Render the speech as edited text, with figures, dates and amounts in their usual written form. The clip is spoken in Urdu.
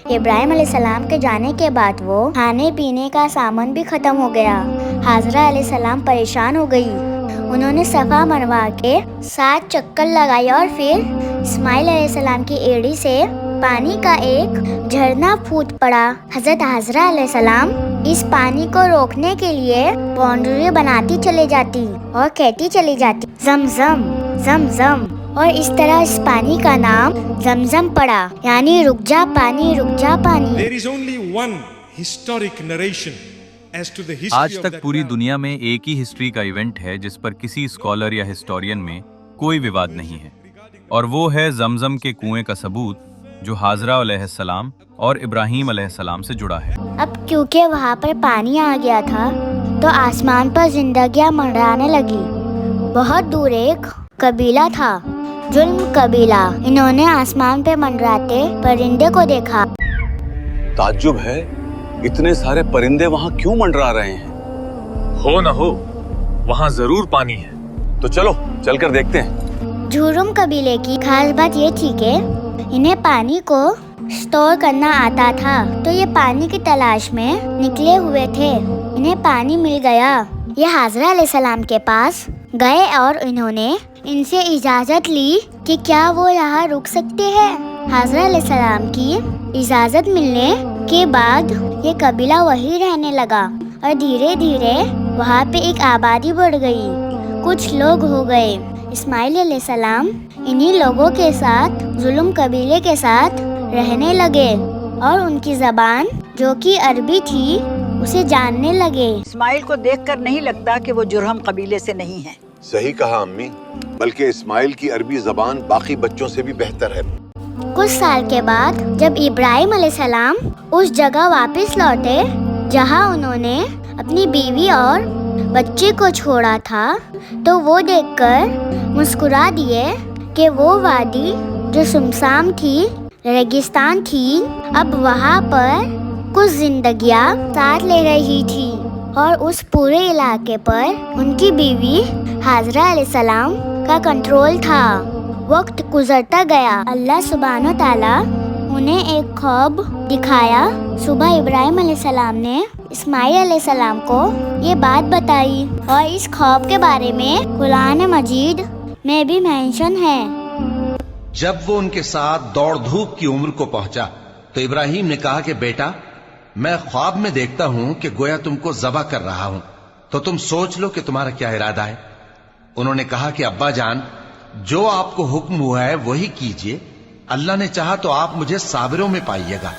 ابراہیم علیہ السلام کے جانے کے بعد وہ کھانے پینے کا سامان بھی ختم ہو گیا۔ حاجرہ علیہ السلام پریشان ہو گئی۔ انہوں نے صفا مروا کے 7 چکر لگائے اور پھر اسماعیل علیہ السلام کی ایڑی سے پانی کا ایک جھرنا پھوٹ پڑا۔ حضرت حاجرہ علیہ السلام اس پانی کو روکنے کے لیے باؤنڈری بناتی چلی جاتی اور کہتی چلی جاتی زمزم زمزم، اور اس طرح اس پانی کا نام زمزم پڑا، یعنی رک جا پانی، رک جا پانی۔ There is only one historic narration as to the history آج of تک that پوری well. دنیا میں ایک ہی ہسٹری کا ایونٹ ہے جس پر کسی اسکالر یا ہسٹورین میں کوئی وواد نہیں ہے، اور وہ ہے زمزم کے کنویں کا ثبوت جو حاجرہ علیہ السلام اور ابراہیم علیہ السلام سے جڑا ہے۔ اب کیونکہ وہاں پر پانی آ گیا تھا تو آسمان پر زندگیاں منڈرانے لگی۔ بہت دور ایک قبیلہ تھا، ظلم قبیلہ۔ انہوں نے آسمان پہ منڈراتے پرندے کو دیکھا۔ تعجب ہے، اتنے سارے پرندے وہاں کیوں منڈرا رہے ہیں؟ ہو نہ ہو وہاں ضرور پانی ہے۔ تو چلو چل کر دیکھتے ہیں۔ جھرم قبیلے کی خاص بات یہ تھی کہ انہیں پانی کو سٹور کرنا آتا تھا، تو یہ پانی کی تلاش میں نکلے ہوئے تھے۔ انہیں پانی مل گیا۔ یہ حاجرہ علیہ السلام کے پاس گئے اور انہوں نے ان سے اجازت لی کہ کیا وہ یہاں رک سکتے ہیں۔ حاجرہ علیہ السلام کی اجازت ملنے کے بعد یہ قبیلہ وہیں رہنے لگا، اور دھیرے دھیرے وہاں پہ ایک آبادی بڑھ گئی، کچھ لوگ ہو گئے۔ اسماعیل علیہ السلام انہی لوگوں کے ساتھ ظلم قبیلے کے ساتھ رہنے لگے اور ان کی زبان جو کہ عربی تھی اسے جاننے لگے۔ اسماعیل کو دیکھ کر نہیں لگتا کہ وہ جرہم قبیلے سے نہیں ہے۔ صحیح کہا امی، بلکہ اسماعیل کی عربی زبان باقی بچوں سے بھی بہتر ہے۔ کچھ سال کے بعد جب ابراہیم علیہ السلام اس جگہ واپس لوٹے جہاں انہوں نے اپنی بیوی اور بچے کو چھوڑا تھا، تو وہ دیکھ کر مسکرا دیے کہ وہ وادی جو سمسام تھی، ریگستان تھی، اب وہاں پر کچھ زندگیاں ساتھ لے رہی تھی، اور اس پورے علاقے پر ان کی بیوی حاجرہ علیہ السلام کا کنٹرول تھا۔ وقت گزرتا گیا، اللہ سبحانہ و تعالیٰ انہیں ایک خواب دکھایا۔ صبح ابراہیم علیہ السلام نے اسماعیل علیہ السلام کو یہ بات بتائی، اور اس خواب کے بارے میں قرآن مجید میں بھی مینشن ہے۔ جب وہ ان کے ساتھ دوڑ دھوپ کی عمر کو پہنچا تو ابراہیم نے کہا کہ بیٹا، میں خواب میں دیکھتا ہوں کہ گویا تم کو ذبح کر رہا ہوں، تو تم سوچ لو کہ تمہارا کیا ارادہ ہے۔ انہوں نے کہا کہ ابا جان، جو آپ کو حکم ہوا ہے وہی کیجئے، اللہ نے چاہا تو آپ مجھے صابروں میں پائیے گا۔